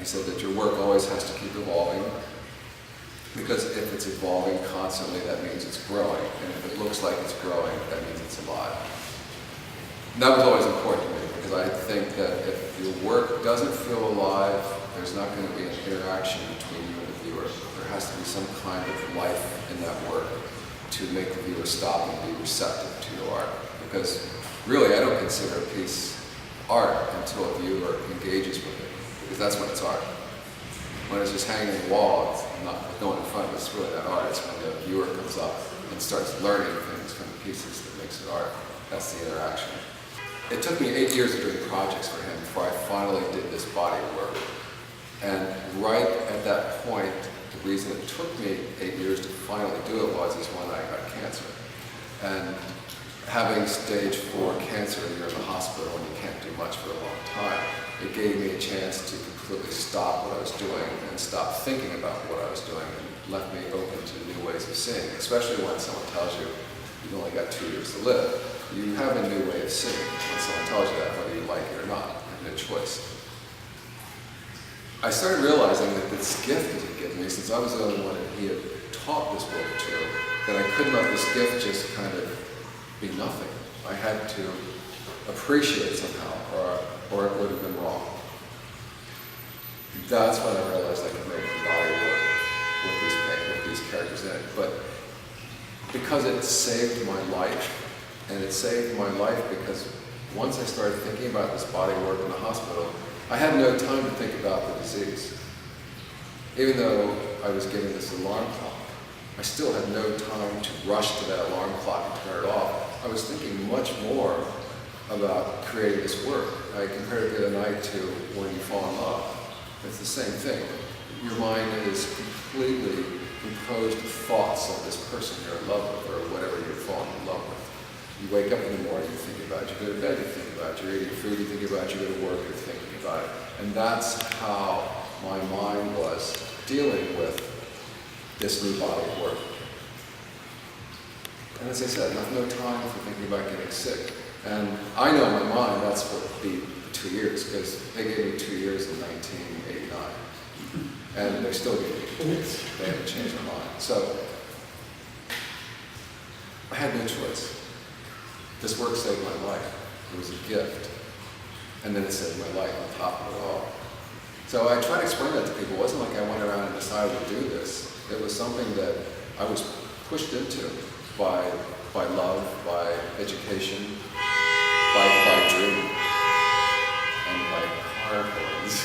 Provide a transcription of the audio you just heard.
said that your work always has to keep evolving, because if it's evolving constantly, that means it's growing. And if it looks like it's growing, that means it's alive. And that was always important to me, because I think that if your work doesn't feel alive, there's not going to be an interaction between you and the viewer. There has to be some kind of life in that work to make the viewer stop and be receptive to your art. Because really, I don't consider a piece art until a viewer engages with it, because that's when it's art. When it's just hanging on the wall, it's not going in front of it, it's really not art. It's when the viewer comes up and starts learning things from the pieces that makes it art. That's the interaction. It took me 8 years of doing projects for him before I finally did this body work. And right at that point, the reason it took me 8 years to finally do it was when I got cancer. And having stage 4 cancer, you're in the hospital and you can't do much for a long time, it gave me a chance to completely stop what I was doing and stop thinking about what I was doing, and left me open to new ways of seeing, especially when someone tells you you've only got 2 years to live. You have a new way of seeing when someone tells you that, whether you like it or not. You have no choice. I started realizing that this gift that he'd given me, since I was the only one that he had taught this work to, that I couldn't let this gift just kind of be nothing. I had to appreciate it somehow, or it would have been wrong. That's when I realized I could make the body work with these characters in it. But because it saved my life, and it saved my life because once I started thinking about this body work in the hospital, I had no time to think about the disease. Even though I was given this alarm clock, I still had no time to rush to that alarm clock and turn it off. I was thinking much more about creating this work. I compared it the other night to when you fall in love. It's the same thing. Your mind is completely composed of thoughts of this person you're in love with, or whatever you're falling in love with. You wake up in the morning, you think about it. You go to bed, you think about it. You're eating food, you think about it. You go to work, you're thinking about it. And that's how my mind was dealing with this new body of work. And as I said, no time for thinking about getting sick. And I know in my mind that's what the 2 years, because they gave me 2 years in 1989. And they're still giving me 2 years. They haven't changed their mind. So I had no choice. This work saved my life. It was a gift. And then it saved my life on top of it all. So I try to explain that to people. It wasn't like I went around and decided to do this. It was something that I was pushed into by love, by education, by dream, and by car horns.